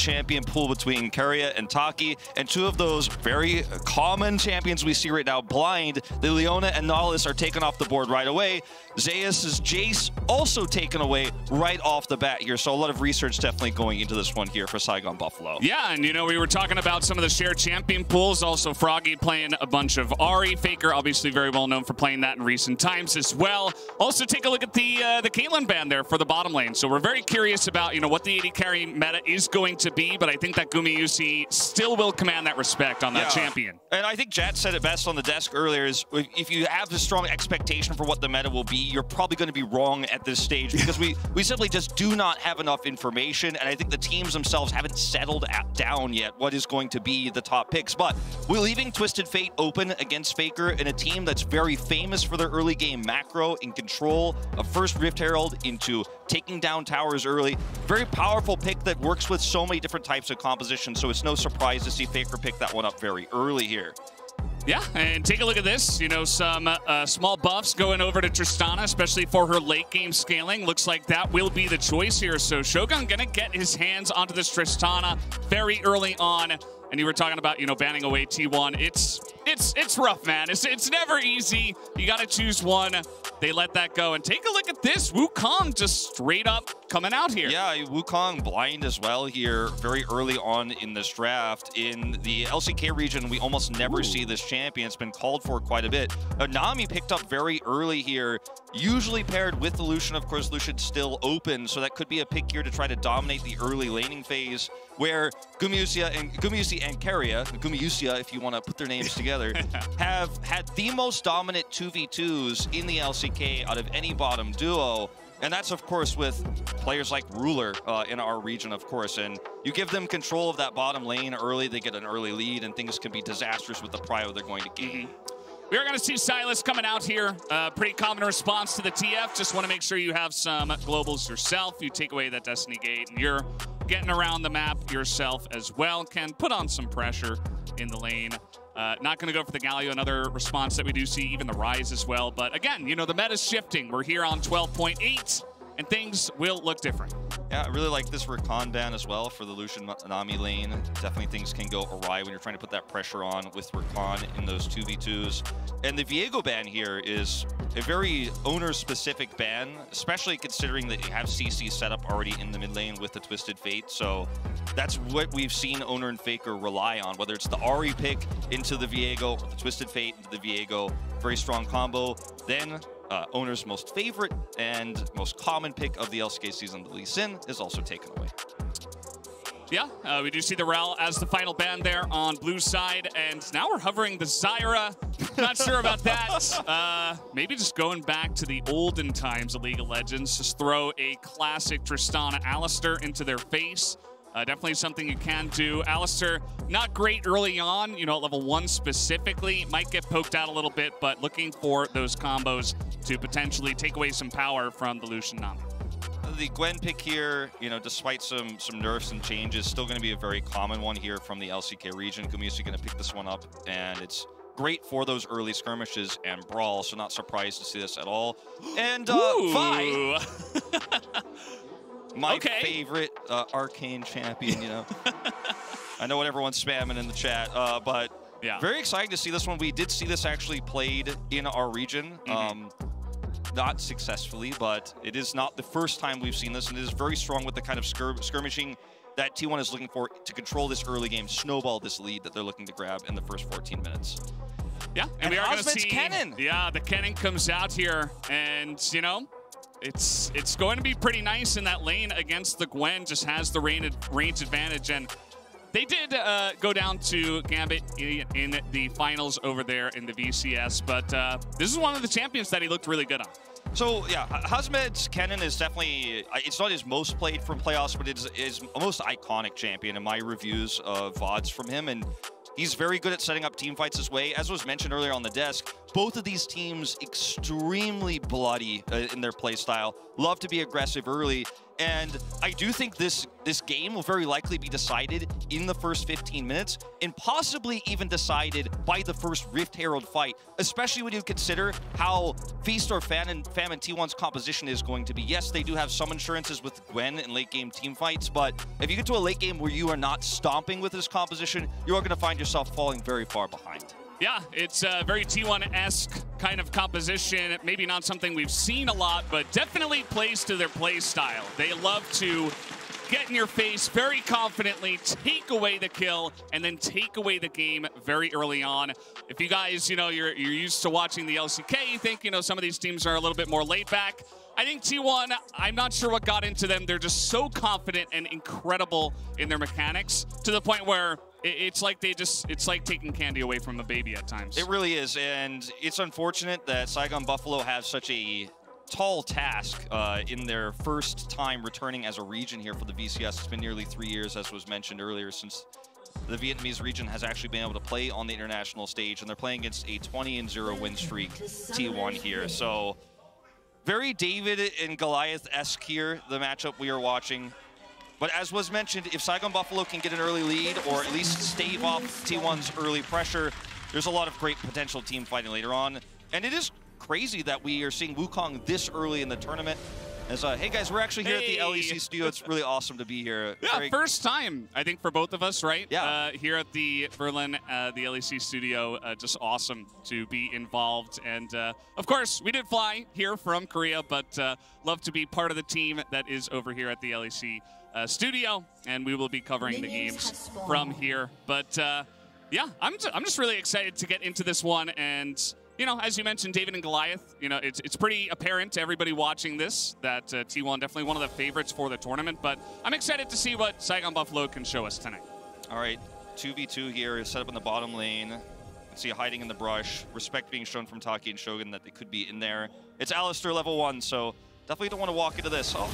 champion pool between Keria and Taki, and two of those very common champions we see right now, blind. The Leona and Nautilus are taken off the board right away. Zeus's Jace also taken away right off the bat here, so a lot of research definitely going into this one here for Saigon Buffalo. Yeah, and you know, we were talking about some of the shared champion pools, also Froggy playing a bunch of Ahri. Faker, obviously very well known for playing that in recent times as well. Also, take a look at the Caitlyn ban there for the bottom lane. So we're very curious about, you know, what the AD carry meta is going to be, but I think that Gumayusi still will command that respect on that champion. And I think Jat said it best on the desk earlier, is if you have a strong expectation for what the meta will be, you're probably going to be wrong at this stage, because we simply just do not have enough information, and I think the teams themselves haven't settled down yet what is going to be the top picks. But we're leaving Twisted Fate open against Faker in a team that's very famous for their early game macro and control of first Rift Herald into taking down towers early. Very powerful pick that works with so many different types of compositions, so it's no surprise to see Faker pick that one up very early here. Yeah, and take a look at this. You know, some small buffs going over to Tristana, especially for her late game scaling. Looks like that will be the choice here. So Shogun gonna get his hands onto this Tristana very early on. And you were talking about, you know, banning away T1. It's rough, man. It's never easy. You got to choose one. They let that go. And take a look at this. Wukong just straight up coming out here. Yeah, Wukong blind as well here very early on in this draft. In the LCK region, we almost never see this champion. It's been called for quite a bit. Nami picked up very early here, usually paired with the Lucian. Of course, Lucian's still open, so that could be a pick here to try to dominate the early laning phase, where Gumayusi and Keria, Gumayusi if you want to put their names together, have had the most dominant 2v2s in the LCK out of any bottom duo. And that's, of course, with players like Ruler in our region, of course. And you give them control of that bottom lane early, they get an early lead, and things can be disastrous with the prio they're going to gain. We are going to see Sylas coming out here. Pretty common response to the TF. Just want to make sure you have some globals yourself. You take away that Destiny Gate, and you're getting around the map yourself as well. Can put on some pressure in the lane. Not going to go for the Galio, another response that we do see, even the Rise as well. But again, you know, the meta's shifting. We're here on 12.8, and things will look different. Yeah, I really like this Rakan ban as well for the Lucian Nami lane. Definitely things can go awry when you're trying to put that pressure on with Rakan in those 2v2s. And the Viego ban here is a very owner-specific ban, especially considering that you have CC set up already in the mid lane with the Twisted Fate. So that's what we've seen Oner and Faker rely on, whether it's the Ahri pick into the Viego or the Twisted Fate into the Viego. Very strong combo. Then Oner's most favorite and most common pick of the LCK season, the Lee Sin, is also taken away. Yeah, we do see the Rel as the final ban there on blue side, and now we're hovering the Zyra. Not sure about that. Maybe just going back to the olden times of League of Legends, just throw a classic Tristana Alistar into their face. Definitely something you can do. Alistar, not great early on, you know, at level 1 specifically. Might get poked out a little bit, but looking for those combos to potentially take away some power from the Lucian Nami. The Gwen pick here, you know, despite some nerfs and changes, still going to be a very common one here from the LCK region. Gumayusi going to pick this one up, and it's great for those early skirmishes and brawls, so not surprised to see this at all. And Vi! My favorite arcane champion, you know. I know what everyone's spamming in the chat, but yeah, very exciting to see this one. We did see this actually played in our region. Not successfully, but it is not the first time we've seen this, and it is very strong with the kind of skirmishing that T1 is looking for to control this early game, snowball this lead that they're looking to grab in the first 14 minutes. Yeah, and we are going to Hasmed see Kennen. Yeah, the Kennen comes out here, and you know, it's going to be pretty nice in that lane against the Gwen. Just has the range advantage, and they did go down to Gambit in the finals over there in the VCS, but this is one of the champions that he looked really good on. So, yeah, Hasmed Kennen is definitely, it's not his most played from playoffs, but it is his most iconic champion in my reviews of VODs from him, and he's very good at setting up team fights his way. As was mentioned earlier on the desk, both of these teams extremely bloody in their play style, love to be aggressive early, And I do think this game will very likely be decided in the first 15 minutes and possibly even decided by the first Rift Herald fight, especially when you consider how Feast or Famine T1's composition is going to be. Yes, they do have some insurances with Gwen in late game team fights, but if you get to a late game where you are not stomping with this composition, you are going to find yourself falling very far behind. Yeah, it's a very T1-esque kind of composition. Maybe not something we've seen a lot, but definitely plays to their play style. They love to get in your face very confidently, take away the kill, and then take away the game very early on. If you guys, you're used to watching the LCK, you think, some of these teams are a little bit more laid back. I think T1, I'm not sure what got into them. They're just so confident and incredible in their mechanics to the point where it's like taking candy away from a baby at times. It really is, and it's unfortunate that Saigon Buffalo has such a tall task in their first time returning as a region here for the VCS. It's been nearly 3 years, as was mentioned earlier, since the Vietnamese region has actually been able to play on the international stage, and they're playing against a 20-0 win streak T1 here. So very David and Goliath-esque here, the matchup we are watching. But as was mentioned, if Saigon Buffalo can get an early lead or at least stave off T1's early pressure, there's a lot of great potential team fighting later on. And it is crazy that we are seeing Wukong this early in the tournament. As, hey guys, we're actually here at the LEC studio. It's really awesome to be here. Yeah, first time, I think, for both of us, right? Yeah. Here at the Berlin, the LEC studio, just awesome to be involved. And of course, we did fly here from Korea, but love to be part of the team that is over here at the LEC studio, and we will be covering the games from here. But yeah, I'm just really excited to get into this one. And as you mentioned, David and Goliath, it's pretty apparent to everybody watching this that T1 definitely one of the favorites for the tournament. But I'm excited to see what Saigon Buffalo can show us tonight. All right, 2v2 here, set up in the bottom lane. See hiding in the brush. Respect being shown from Taki and Shogun that they could be in there. It's Alistar level 1, so definitely don't want to walk into this. Oh.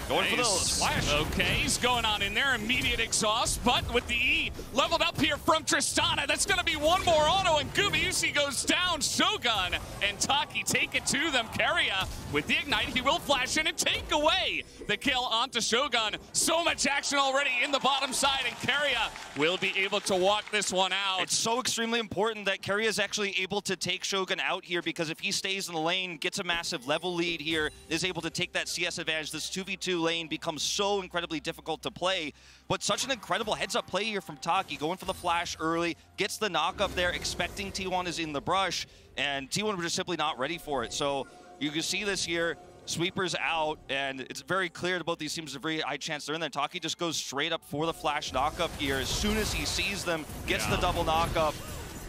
Going for the splash. Okay, he's going on in there. Immediate exhaust, but with the E leveled up here from Tristana. That's going to be one more auto, and Gumayusi goes down. Shogun and Taki take it to them. Keria with the Ignite. He will flash in and take away the kill onto Shogun. So much action already in the bottom side, and Keria will be able to walk this one out. It's so extremely important that Keria is actually able to take Shogun out here, because if he stays in the lane, gets a massive level lead here, is able to take that CS advantage, this 2v2 lane becomes so incredibly difficult to play. But such an incredible heads-up play here from Taki, going for the flash early, gets the knock up there, expecting T1 is in the brush, and T1 were just simply not ready for it. So you can see this here, sweepers out, and it's very clear to both these teams, there's a very high chance they're in there. Taki just goes straight up for the flash knock-up here. As soon as he sees them, gets the double knock-up,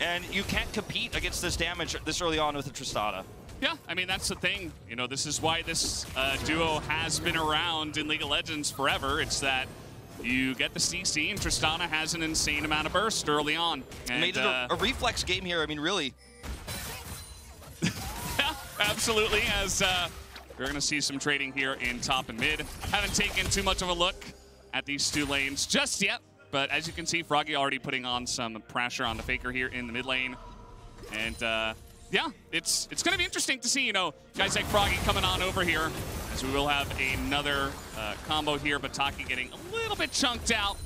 and you can't compete against this damage this early on with the Tristana. Yeah, I mean, that's the thing. This is why this duo has been around in League of Legends forever. It's that you get the CC, and Tristana has an insane amount of burst early on. And, made it a reflex game here, I mean, really. Yeah, absolutely, as we're going to see some trading here in top and mid. Haven't taken too much of a look at these two lanes just yet, but as you can see, Froggy already putting on some pressure on the Faker here in the mid lane. And yeah, it's going to be interesting to see, guys like Froggy coming on over here, as we will have another combo here, but Taki getting a little bit chunked out.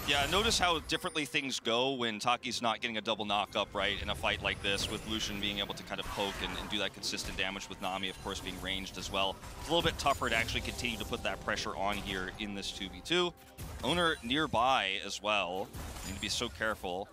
Yeah, notice how differently things go when Taki's not getting a double knock-up, right, in a fight like this, with Lucian being able to kind of poke and do that consistent damage, with Nami, of course, being ranged as well. It's a little bit tougher to actually continue to put that pressure on here in this 2v2. Oner nearby as well. Need to be so careful.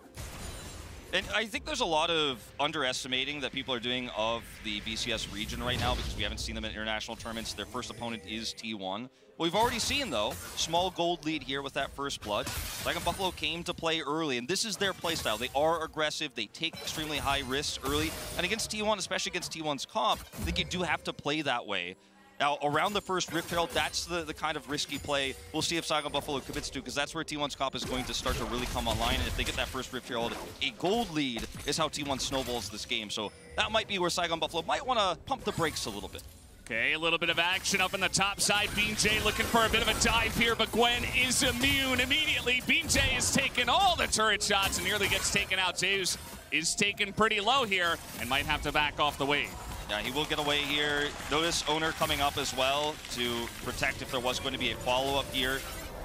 And I think there's a lot of underestimating that people are doing of the VCS region right now, because we haven't seen them in international tournaments. Their first opponent is T1. We've already seen, though, small gold lead here with that first blood. Saigon Buffalo came to play early, and this is their playstyle. They are aggressive. They take extremely high risks early. And against T1, especially against T1's comp, I think you do have to play that way. Now, around the first Rift Herald, that's the kind of risky play we'll see if Saigon Buffalo commits to, because that's where T1's comp is going to start to really come online. And if they get that first Rift Herald, a gold lead is how T1 snowballs this game. So that might be where Saigon Buffalo might want to pump the brakes a little bit. Okay, a little bit of action up in the top side. BeanJ looking for a bit of a dive here, but Gwen is immune immediately. BeanJ is taking all the turret shots and nearly gets taken out. Zeus is taken pretty low here and might have to back off the wave. Yeah, he will get away here. Notice Oner coming up as well to protect if there was going to be a follow-up here.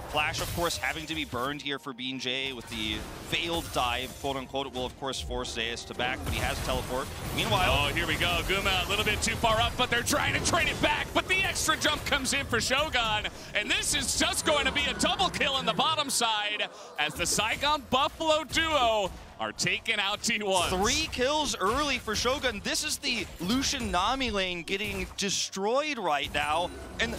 Flash, of course, having to be burned here for BeanJ with the failed dive, quote-unquote. It will, of course, force Zeus to back, but he has teleport. Meanwhile... Oh, here we go. Guma a little bit too far up, but they're trying to trade it back, but the extra jump comes in for Shogun, and this is just going to be a double kill on the bottom side as the Saigon Buffalo duo are taking out T1. 3 kills early for Shogun. This is the Lucian Nami lane getting destroyed right now, and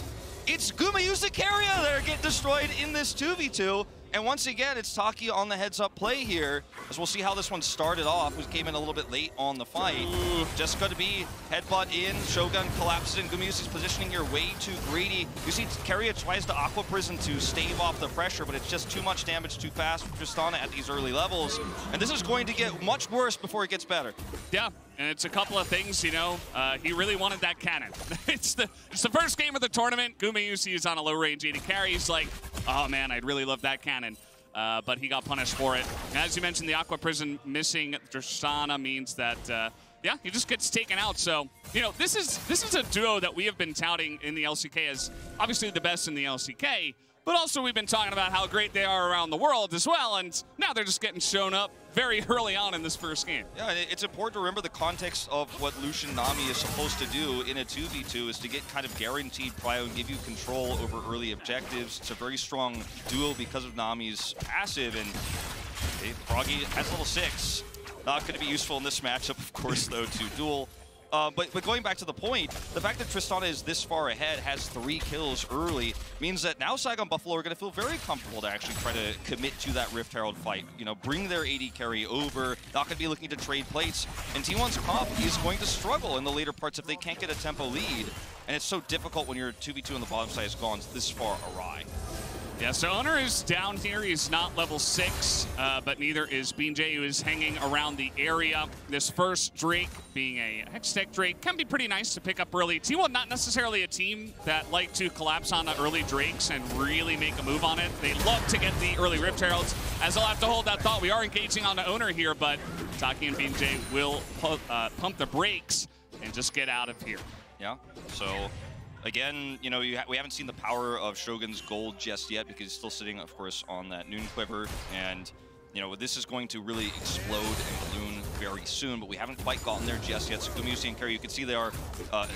it's Gumayusi Keria that are getting destroyed in this 2v2. And once again, it's Taki on the heads-up play here, as we'll see how this one started off. We came in a little bit late on the fight. Ooh. Just going to be headbutt in. Shogun collapses in. Gumayusi's positioning here way too greedy. You see Keria tries to Aqua Prison to stave off the pressure, but it's just too much damage too fast for Tristana at these early levels. And this is going to get much worse before it gets better. Yeah, and it's a couple of things, you know. He really wanted that cannon. It's the first game of the tournament. Gumayusi is on a low-range AD carry. He's like, oh man, I'd really love that cannon. But he got punished for it. And as you mentioned, the Aqua Prison missing Tristana means that, yeah, he just gets taken out. So, you know, this is a duo that we have been touting in the LCK as obviously the best in the LCK, but also we've been talking about how great they are around the world as well, and now they're just getting shown up very early on in this first game. Yeah, and it's important to remember the context of what Lucian Nami is supposed to do in a 2v2 is to get kind of guaranteed prio and give you control over early objectives. It's a very strong duo because of Nami's passive, and Froggy has level 6. Not going to be useful in this matchup, of course, though, to duel. But going back to the point, the fact that Tristana is this far ahead, has 3 kills early, means that now Saigon Buffalo are going to feel very comfortable to actually try to commit to that Rift Herald fight. You know, bring their AD carry over, not going to be looking to trade plates. And T1's comp is going to struggle in the later parts if they can't get a tempo lead. And it's so difficult when your 2v2 on the bottom side has gone this far awry. Yeah, so Oner is down here. He's not level 6, but neither is BeanJ, who is hanging around the area. This first Drake, being a Hextech Drake, can be pretty nice to pick up early. T1 not necessarily a team that like to collapse on the early Drakes and really make a move on it. They love to get the early Rift Heralds, as they'll have to hold that thought. We are engaging on the Oner here, but Taki and BeanJ will pump the brakes and just get out of here. Yeah, so... Again, you know, we haven't seen the power of Shogun's gold just yet because he's still sitting, of course, on that Noon Quiver. And, you know, this is going to really explode and balloon very soon, but we haven't quite gotten there just yet. So Gumayusi and Keria, you can see they are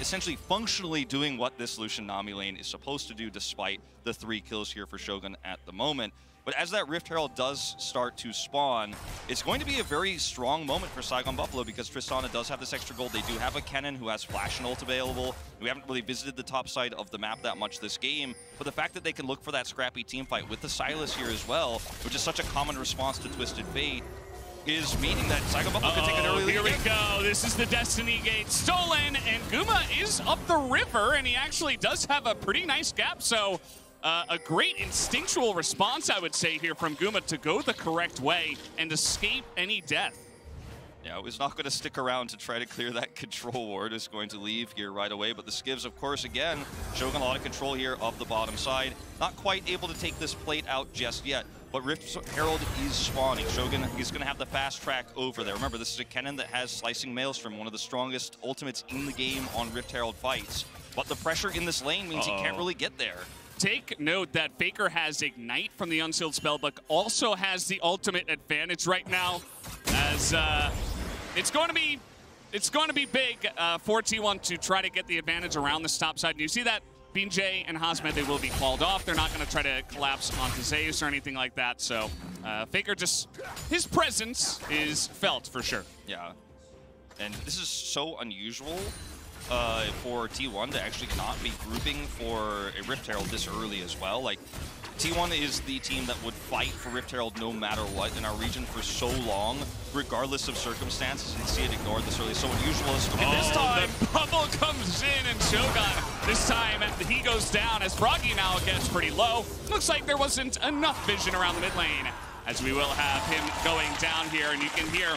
essentially functionally doing what this Lucian Nami lane is supposed to do despite the 3 kills here for Shogun at the moment. But as that Rift Herald does start to spawn, it's going to be a very strong moment for Saigon Buffalo because Tristana does have this extra gold. They do have a Kennen who has Flash and ult available. We haven't really visited the top side of the map that much this game, but the fact that they can look for that scrappy team fight with the Sylas here as well, which is such a common response to Twisted Fate, is meaning that Saigon Buffalo can take an early lead. Here we go. This is the Destiny Gate stolen, and Guma is up the river, and he actually does have a pretty nice gap, so... a great instinctual response, I would say, here from Guma to go the correct way and escape any death. Yeah, it was not going to stick around to try to clear that control ward. It's going to leave here right away. But the Skivs, of course, again, showing a lot of control here of the bottom side. Not quite able to take this plate out just yet. But Rift Herald is spawning. Shogun, he's going to have the fast track over there. Remember, this is a Kennen that has Slicing Maelstrom, one of the strongest ultimates in the game on Rift Herald fights. But the pressure in this lane means he can't really get there. Take note that Faker has Ignite from the Unsealed Spellbook, also has the ultimate advantage right now, as it's going to be big for T1 to try to get the advantage around this top side. And you see that BeanJ and Hasmed, they will be called off. They're not going to try to collapse onto Zeus or anything like that. So Faker just, his presence is felt for sure. Yeah, and this is so unusual. For T1 to actually not be grouping for a Rift Herald this early as well. Like, T1 is the team that would fight for Rift Herald no matter what in our region for so long, regardless of circumstances, and see it ignored this early. So unusual. This time, the bubble comes in, and Shogun, this time, he goes down as Froggy now gets pretty low. Looks like there wasn't enough vision around the mid lane, as we will have him going down here, and you can hear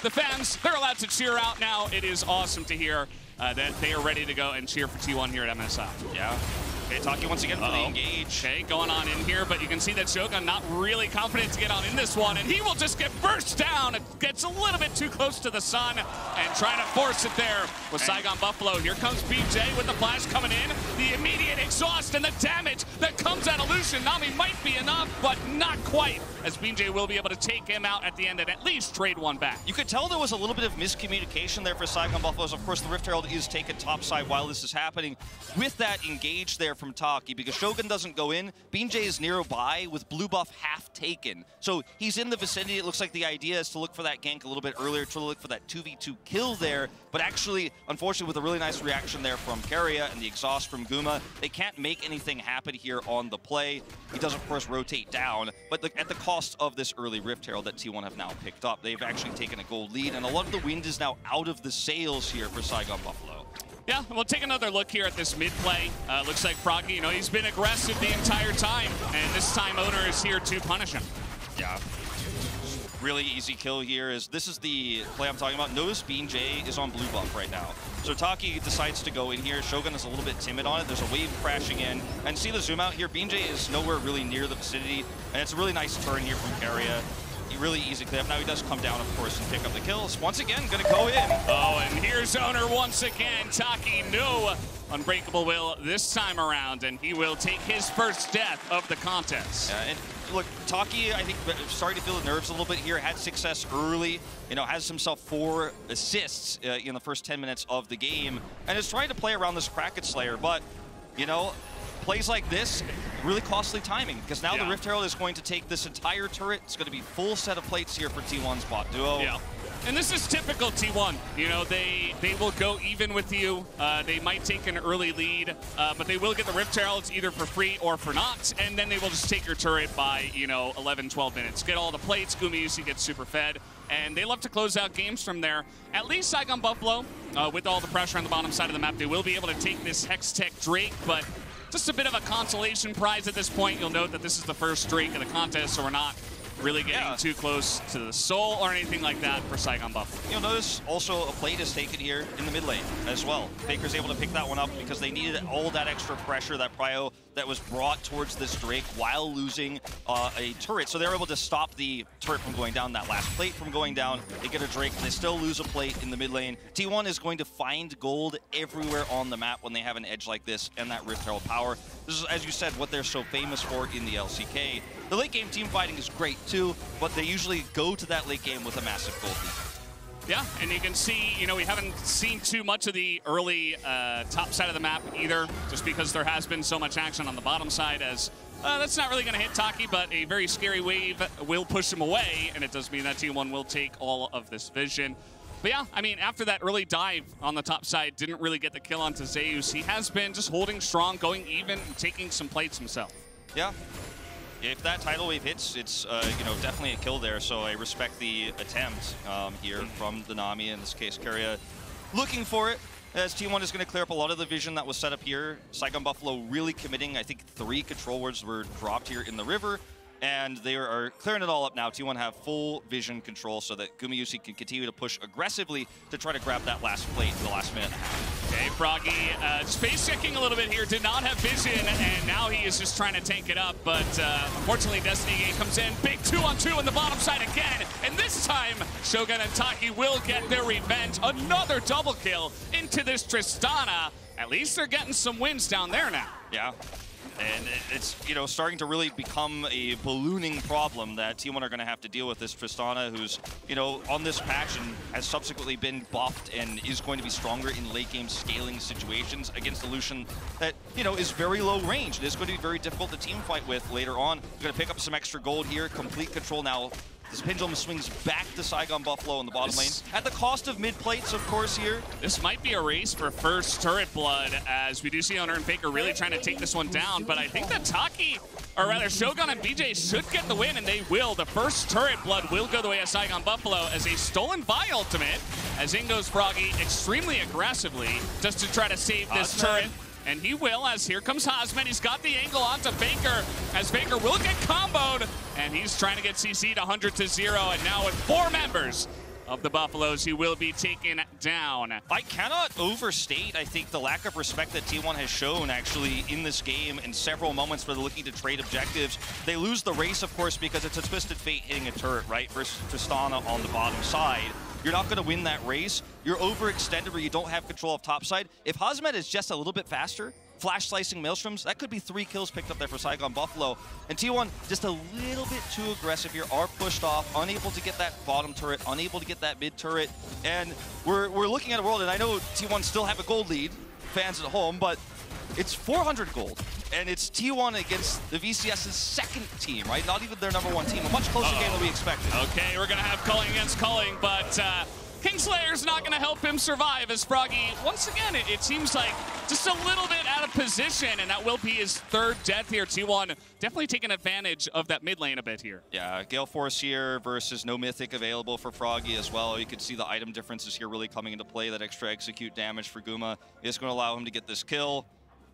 the fans, they're allowed to cheer out now. It is awesome to hear that they are ready to go and cheer for T1 here at MSI. Yeah, Okay, Taki once again for the engage. Okay, going on in here, but you can see that Shogun not really confident to get on in this one, and he will just get burst down. It gets a little bit too close to the sun and trying to force it there with Saigon Buffalo. Here comes BeanJ with the flash coming in. The immediate exhaust and the damage that comes out of Lucian. Nami might be enough, but not quite, as BeanJ will be able to take him out at the end and at least trade one back. You could tell there was a little bit of miscommunication there for Saigon Buffalo. Of course, the Rift Herald is taken topside while this is happening. With that engage there from Taki, because Shogun doesn't go in, BeanJ is nearby with blue buff half taken. So he's in the vicinity. It looks like the idea is to look for that gank a little bit earlier, to look for that 2v2 kill there. But actually, unfortunately, with a really nice reaction there from Keria and the exhaust from Guma, they can't make anything happen here on the play. He does, of course, rotate down, but at the cost of this early Rift Herald that T1 have now picked up. They've actually taken a gold lead, and a lot of the wind is now out of the sails here for Saigon Buffalo. Yeah, we'll take another look here at this mid play. Looks like Froggy, you know, he's been aggressive the entire time, and this time Oner is here to punish him. Yeah. Really easy kill here. This is the play I'm talking about. Notice BeanJ is on blue buff right now. So Taki decides to go in here. Shogun is a little bit timid on it. There's a wave crashing in. And see the zoom out here. BeanJ is nowhere really near the vicinity. And it's a really nice turn here from Keria. Really easy clip. Now he does come down, of course, and pick up the kills. Once again, going to go in. Oh, and here's Oner once again. Taki, no unbreakable will this time around, and he will take his first death of the contest. Yeah, and look, Taki, I think, starting to feel the nerves a little bit here. Had success early, you know, has himself 4 assists in the first 10 minutes of the game, and is trying to play around this Kraken Slayer, but, you know, plays like this, really costly timing, because now the Rift Herald is going to take this entire turret. It's going to be full set of plates here for T1's bot duo. Yeah. And this is typical T1. You know, they will go even with you. They might take an early lead, but they will get the Rift Heralds either for free or for not, and then they will just take your turret by, you know, 11, 12 minutes. Get all the plates, Gumayusi gets super fed, and they love to close out games from there. At least Saigon Buffalo, with all the pressure on the bottom side of the map, they will be able to take this Hex Tech Drake, but just a bit of a consolation prize at this point. You'll note that this is the first Drake of the contest, so we're not really getting too close to the soul or anything like that for Saigon Buffalo. You'll notice also a plate is taken here in the mid lane as well. Faker's able to pick that one up because they needed all that extra pressure, that prio that was brought towards this Drake while losing a turret. So they're able to stop the turret from going down, that last plate from going down. They get a Drake, and they still lose a plate in the mid lane. T1 is going to find gold everywhere on the map when they have an edge like this and that Rift Herald power. This is, as you said, what they're so famous for in the LCK. The late game team fighting is great too, but they usually go to that late game with a massive gold lead. Yeah, and you can see, you know, we haven't seen too much of the early top side of the map either, just because there has been so much action on the bottom side, as that's not really going to hit Taki, but a very scary wave will push him away, and it does mean that T1 will take all of this vision. But yeah, I mean, after that early dive on the top side, didn't really get the kill onto Zeus. He has been just holding strong, going even, and taking some plates himself. Yeah. If that tidal wave hits, it's you know, definitely a kill there. So I respect the attempt here from the Nami, in this case Keria, looking for it. As T1 is going to clear up a lot of the vision that was set up here. Saigon Buffalo really committing. I think 3 control wards were dropped here in the river, and they are clearing it all up now. T1 have full vision control so that Gumayusi can continue to push aggressively to try to grab that last plate in the last minute and a half. Okay, Froggy space checking a little bit here, did not have vision, and now he is just trying to tank it up, but unfortunately Destiny Gate comes in, big 2-on-2 on the bottom side again, and this time Shogun and Taki will get their revenge. Another double kill into this Tristana. At least they're getting some wins down there now. Yeah. And it's, you know, starting to really become a ballooning problem that T1 are going to have to deal with. This Tristana, who's, you know, on this patch and has subsequently been buffed and is going to be stronger in late game scaling situations against a Lucian that, you know, is very low range. It is going to be very difficult to team fight with later on. We're going to pick up some extra gold here. Complete control now. This pendulum swings back to Saigon Buffalo in the bottom lane. At the cost of mid plates, of course, here. This might be a race for first turret blood, as we do see Oner and Faker really trying to take this one down. But I think that Taki, or rather Shogun and BeanJ, should get the win, and they will. The first turret blood will go the way of Saigon Buffalo as a stolen Vi ultimate, as in goes Froggy extremely aggressively just to try to save this turret. And he will, as here comes Hasmed. He's got the angle onto Faker, as Faker will get comboed, and he's trying to get CC'd 100-0, and now with 4 members of the Buffaloes. He will be taken down. I cannot overstate, I think, the lack of respect that T1 has shown, actually, in this game in several moments where they're looking to trade objectives. They lose the race, of course, because it's a Twisted Fate hitting a turret, right, versus Tristana on the bottom side. You're not going to win that race. You're overextended where you don't have control of topside. If Hasmed is just a little bit faster, flash slicing Maelstroms, that could be 3 kills picked up there for Saigon Buffalo. And T1 just a little bit too aggressive here, are pushed off, unable to get that bottom turret, unable to get that mid turret. And we're looking at a world, and I know T1 still have a gold lead, fans at home, but it's 400 gold. And it's T1 against the VCS's second team, right? Not even their #1 team. A much closer game than we expected. Okay, we're going to have culling against culling, but Kingslayer's not going to help him survive as Froggy, once again, it seems like just a little bit out of position, and that will be his 3rd death here. T1 definitely taking advantage of that mid lane a bit here. Yeah, Gale Force here versus no Mythic available for Froggy as well. You can see the item differences here really coming into play. That extra execute damage for Guma is going to allow him to get this kill.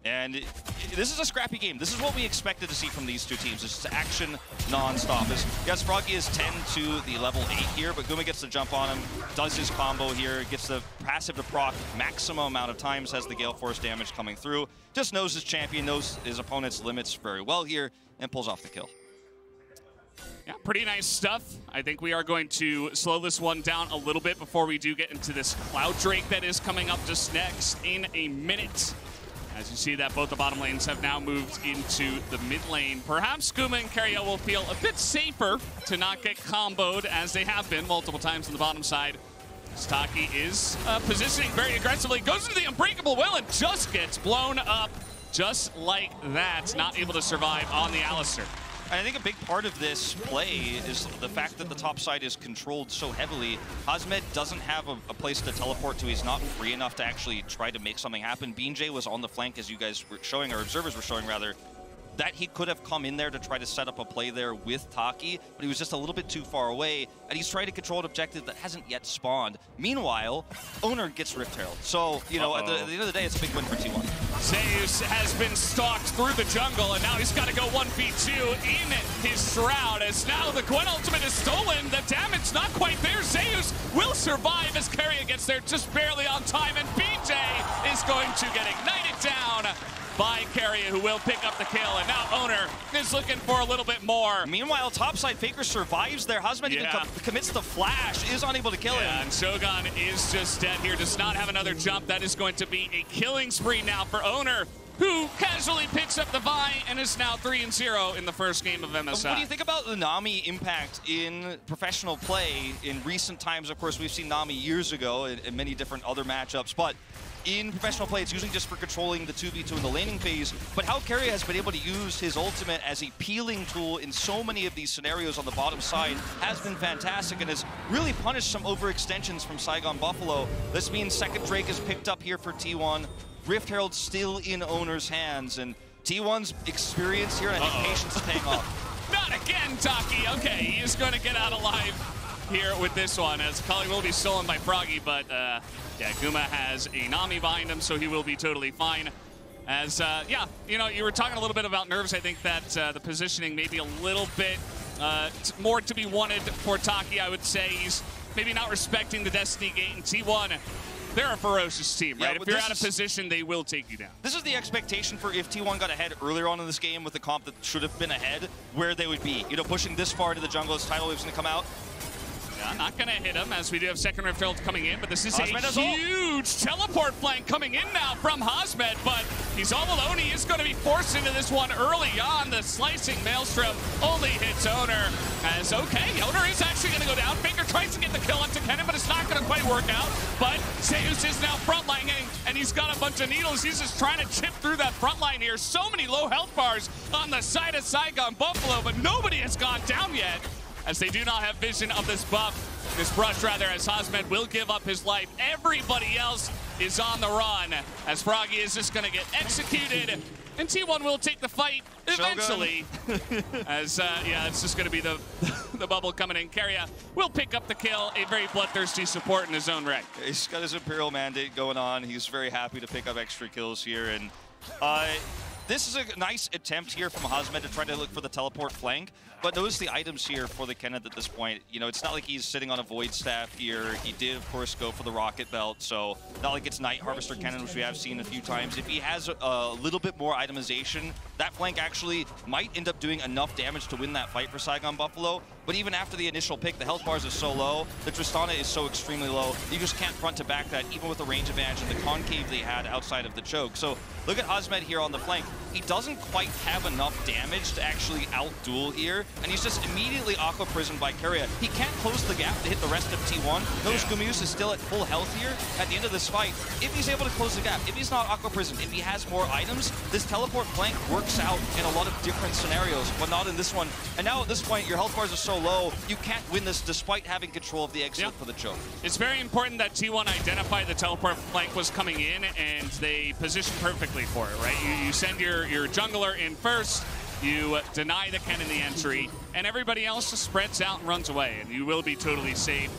And this is a scrappy game. This is what we expected to see from these two teams. It's just action non-stop. Yes, Froggy is 10 to the level 8 here, but Guma gets the jump on him, does his combo here, gets the passive to proc maximum amount of times, has the Gale Force damage coming through, just knows his champion, knows his opponent's limits very well here, and pulls off the kill. Yeah, pretty nice stuff. I think we are going to slow this one down a little bit before we do get into this Cloud Drake that is coming up just next in a minute. As you see that both the bottom lanes have now moved into the mid lane. Perhaps Guma and Keria will feel a bit safer to not get comboed as they have been multiple times on the bottom side. Taki is positioning very aggressively, goes into the Unbreakable Will and just gets blown up just like that. Not able to survive on the Alistar. I think a big part of this play is the fact that the top side is controlled so heavily. Hasmed doesn't have a place to teleport to. He's not free enough to actually try to make something happen. BeanJ was on the flank, as you guys were showing, or observers were showing rather, that he could have come in there to try to set up a play there with Taki, but he was just a little bit too far away, and he's trying to control an objective that hasn't yet spawned. Meanwhile, Oner gets Rift Herald. So, you know, at the end of the day, it's a big win for T1. Zeus has been stalked through the jungle, and now he's got to go 1v2 in his Shroud, as now the Gwen ultimate is stolen. The damage not quite there. Zeus will survive as Keria gets there just barely on time, and BeanJ is going to get ignited down by Keria, who will pick up the kill, and now Oner is looking for a little bit more. Meanwhile, topside Faker survives there. Hasmed even commits the flash, is unable to kill him. And Shogun is just dead here, does not have another jump. That is going to be a killing spree now for Oner, who casually picks up the Vi and is now 3-0 in the first game of MSI. What do you think about the Nami impact in professional play in recent times? Of course, we've seen Nami years ago in many different other matchups, but in professional play, it's usually just for controlling the 2v2 in the laning phase, but how Keria has been able to use his ultimate as a peeling tool in so many of these scenarios on the bottom side has been fantastic and has really punished some overextensions from Saigon Buffalo. This means second Drake is picked up here for T1. Rift Herald still in Oner's hands, and T1's experience here, and I think patience is paying off. Not again, Taki. Okay, he is going to get out alive here with this one, as Culling will be stolen by Froggy, but yeah, Guma has a Nami behind him, so he will be totally fine. As, yeah, you know, you were talking a little bit about nerves. I think that the positioning may be a little bit more to be wanted for Taki, I would say. He's maybe not respecting the Destiny Gate, and T1, they're a ferocious team, right? Yeah, if you're out of position, they will take you down. This is the expectation for if T1 got ahead earlier on in this game with the comp that should have been ahead, where they would be. You know, pushing this far into the jungle as tidal wave's going to come out. Not going to hit him, as we do have second Rift Herald coming in, but this is a huge teleport flank coming in now from Hasmed, but he's all alone. He is going to be forced into this one early on. The slicing Maelstrom only hits Oner, as okay, Oner is actually going to go down. Faker tries to get the kill onto Kennen, but it's not going to quite work out. But Zeus is now frontlining, and he's got a bunch of needles. He's just trying to chip through that front line here. So many low health bars on the side of Saigon Buffalo, but nobody has gone down yet, as they do not have vision of this buff, this brush rather, as Hasmed will give up his life. Everybody else is on the run, as Froggy is just going to get executed, and T1 will take the fight eventually. As, yeah, it's just going to be the bubble coming in. Keria will pick up the kill, a very bloodthirsty support in his own right. He's got his Imperial Mandate going on. He's very happy to pick up extra kills here, and this is a nice attempt here from Hasmed to try to look for the teleport flank. But notice the items here for the Kennen at this point. You know, it's not like he's sitting on a Void Staff here. He did, of course, go for the Rocket Belt, so not like it's Night Harvester Kennen, which we have seen a few times. If he has a little bit more itemization, that flank actually might end up doing enough damage to win that fight for Saigon Buffalo. But even after the initial pick, the health bars are so low, the Tristana is so extremely low, you just can't front to back that, even with the range advantage and the concave they had outside of the choke. So look at Hasmed here on the flank. He doesn't quite have enough damage to actually out-duel here, and he's just immediately Aqua Prisoned by Keria. He can't close the gap to hit the rest of T1. Notice Gumayusi is still at full health here at the end of this fight. If he's able to close the gap, if he's not Aqua Prisoned, if he has more items, this teleport flank works out in a lot of different scenarios, but not in this one. And now at this point, your health bars are so low, you can't win this despite having control of the exit for the choke. It's very important that T1 identified the teleport flank was coming in and they position perfectly for it, right? You send your jungler in first, you deny the Kennen the entry, and everybody else just spreads out and runs away, and you will be totally safe.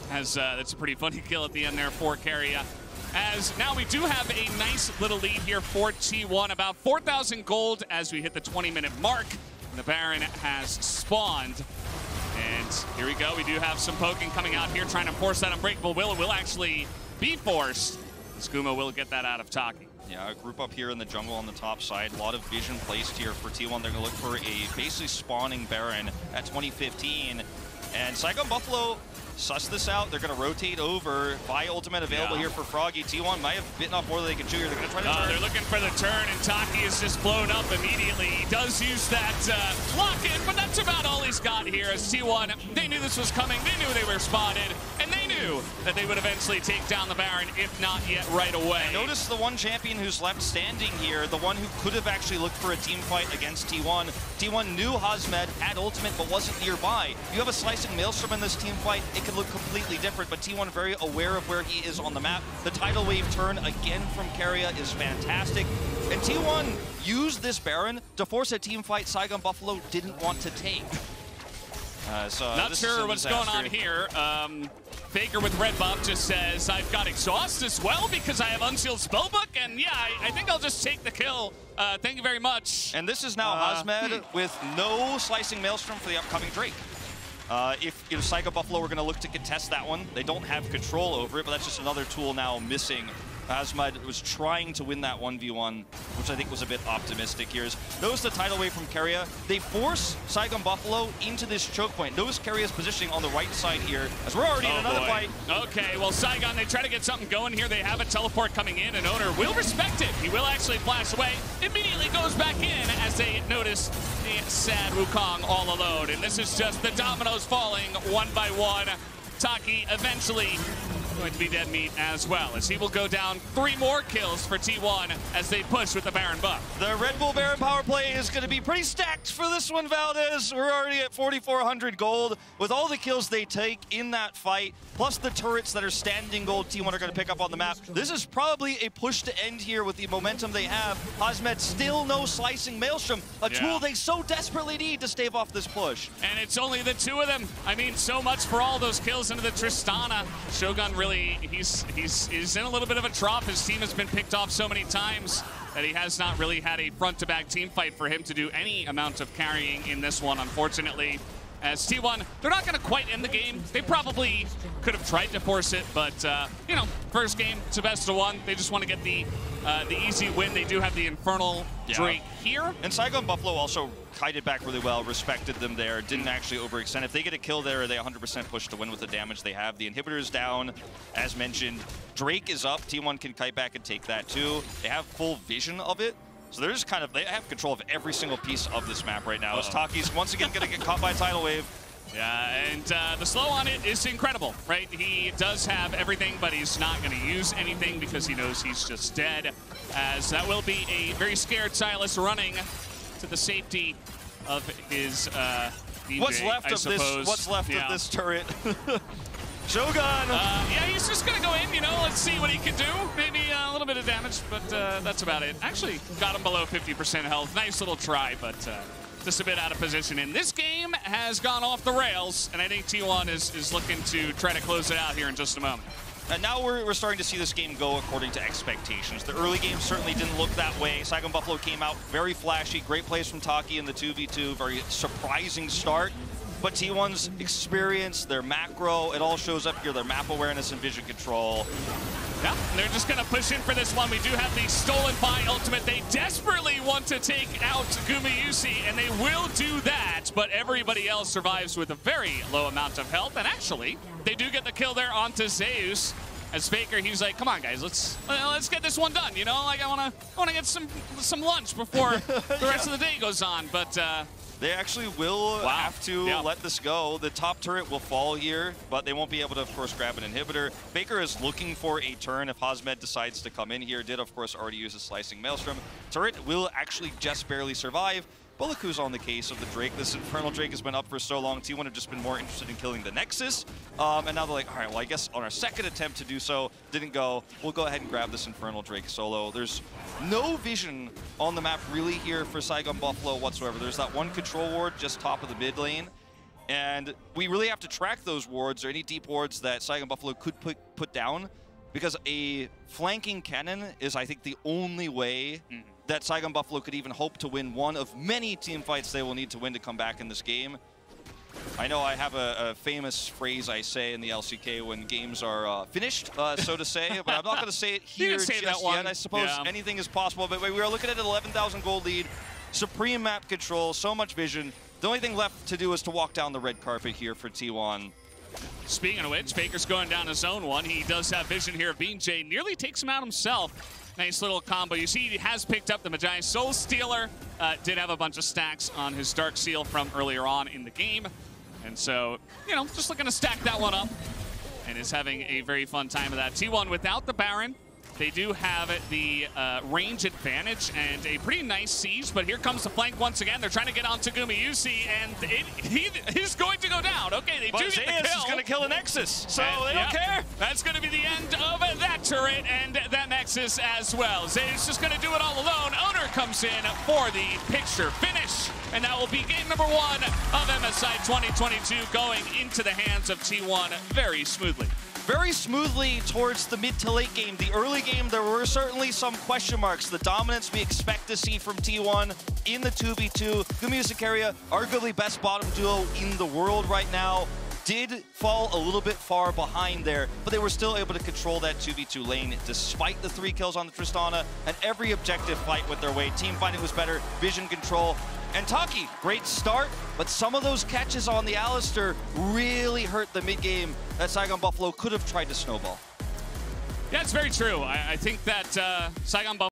As that's a pretty funny kill at the end there for Keria. As now we do have a nice little lead here for T1, about 4,000 gold as we hit the 20-minute mark. The Baron has spawned. And here we go. We do have some poking coming out here, trying to force that Unbreakable Will. It will actually be forced. Skuma will get that out of Taki. Yeah, a group up here in the jungle on the top side. A lot of vision placed here for T1. They're going to look for a basically spawning Baron at 2015. And Saigon Buffalo suss this out. They're going to rotate over. Vi ultimate available here for Froggy. T1 might have bitten off more than they can chew here. They're going to try to turn. They're looking for the turn, and Taki is just blown up immediately. He does use that lock-in, but that's about all he's got here. As T1, they knew this was coming. They knew they were spotted, and they knew that they would eventually take down the Baron, if not yet right away. And notice the one champion who's left standing here, the one who could have actually looked for a team fight against T1. T1 knew Hasmed had ultimate, but wasn't nearby. You have a slicing Maelstrom in this team fight, it could look completely different, but T1 very aware of where he is on the map. The tidal wave turn again from Keria is fantastic. And T1 used this Baron to force a team fight Saigon Buffalo didn't want to take. Not sure what's going on here. Faker with red buff just says, I've got exhaust as well because I have unsealed spellbook, and yeah, I think I'll just take the kill. Thank you very much. And this is now Hasmed with no slicing Maelstrom for the upcoming Drake. If Saigon Buffalo were going to look to contest that one, they don't have control over it, but that's just another tool now missing. Hasmed was trying to win that 1v1, which I think was a bit optimistic here. Notice the tidal wave from Keria. They force Saigon Buffalo into this choke point. Notice Keria's positioning on the right side here, as we're already in another fight. Okay, well, Saigon, they try to get something going here. They have a teleport coming in, and Oner will respect it. He will actually flash away. Immediately goes back in as they notice the sad Wukong all alone. And this is just the dominoes falling one by one. Taki eventually going to be dead meat as well, as he will go down 3 more kills for T1 as they push with the Baron buff. The Red Bull Baron power play is going to be pretty stacked for this one, Valdes. We're already at 4,400 gold. With all the kills they take in that fight, plus the turrets that are standing gold T1 are going to pick up on the map, this is probably a push to end here with the momentum they have. Hasmed still no slicing Maelstrom, a tool they so desperately need to stave off this push. And it's only the 2 of them. I mean, so much for all those kills into the Tristana. Shogun really, he's in a little bit of a trough. His team has been picked off so many times that he has not really had a front-to-back team fight for him to do any amount of carrying in this one, unfortunately. As T1, they're not going to quite end the game. They probably could have tried to force it, but, you know, first game, it's a best of 1. They just want to get the easy win. They do have the Infernal Drake here. And Saigon Buffalo also kited back really well, respected them there, didn't actually overextend. If they get a kill there, they 100% push to win with the damage they have. The inhibitor is down, as mentioned. Drake is up. T1 can kite back and take that too. They have full vision of it. So they're just kind of, they have control of every single piece of this map right now. As Taki's once again going to get caught by a tidal wave. Yeah, and the slow on it is incredible, right? He does have everything, but he's not going to use anything because he knows he's just dead. As that will be a very scared Sylas running to the safety of his BeanJ, What's left of this? What's left of this turret? Shogun! Yeah, he's just gonna go in, you know, let's see what he can do. Maybe a little bit of damage, but that's about it. Actually, got him below 50% health. Nice little try, but just a bit out of position. And this game has gone off the rails, and I think T1 is looking to try to close it out here in just a moment. And now we're starting to see this game go according to expectations. The early game certainly didn't look that way. Saigon Buffalo came out very flashy, great plays from Taki in the 2v2, very surprising start. But T1's experience, their macro, it all shows up here, their map awareness and vision control. Yeah, they're just going to push in for this one. We do have the Stolen By ultimate. They desperately want to take out Gumayusi, and they will do that, but everybody else survives with a very low amount of health. And actually, they do get the kill there onto Zeus. As Faker, he's like, come on, guys, let's get this one done. You know, like I wanna get some lunch before the rest of the day goes on. But they actually will have to let this go. The top turret will fall here, but they won't be able to, of course, grab an inhibitor. Faker is looking for a turn if Hasmed decides to come in here. Did, of course, already use a Slicing Maelstrom. Turret will actually just barely survive. Bulliku's on the case of the Drake. This Infernal Drake has been up for so long. T1 have just been more interested in killing the Nexus. And now they're like, all right, well, I guess on our second attempt to do so, didn't go. We'll go ahead and grab this Infernal Drake solo. There's no vision on the map really here for Saigon Buffalo whatsoever. There's that one control ward just top of the mid lane. And we really have to track those wards or any deep wards that Saigon Buffalo could put down, because a flanking Kennen is, I think, the only way that Saigon Buffalo could even hope to win one of many team fights they will need to win to come back in this game. I know I have a famous phrase I say in the LCK when games are finished, so to say, but I'm not going to say it here just yet. I suppose anything is possible, but we are looking at an 11,000 gold lead, supreme map control, so much vision. The only thing left to do is to walk down the red carpet here for T1. Speaking of which, Faker's going down his own one. He does have vision here of BeanJ, nearly takes him out himself. Nice little combo. You see he has picked up the Magi Soul Stealer. Did have a bunch of stacks on his Dark Seal from earlier on in the game. And so, you know, just looking to stack that one up. And is having a very fun time of that. T1 without the Baron. They do have the range advantage and a pretty nice siege, but here comes the flank once again. They're trying to get onto Gumayusi, and he's going to go down. Okay, they do get the kill. Is going to kill the Nexus, so they don't care. That's going to be the end of that turret and that Nexus as well. Zeus is going to do it all alone. Oner comes in for the picture finish, and that will be game number 1 of MSI 2022 going into the hands of T1 very smoothly. Very smoothly towards the mid to late game. The early game, there were certainly some question marks. The dominance we expect to see from T1 in the 2v2. Gumayusi Keria, arguably best bottom duo in the world right now, did fall a little bit far behind there, but they were still able to control that 2v2 lane despite the 3 kills on the Tristana and every objective fight with their way. Team fighting was better, vision control. And Taki, great start, but some of those catches on the Alistar really hurt the mid-game that Saigon Buffalo could have tried to snowball. Yeah, it's very true. I think that Saigon Buffalo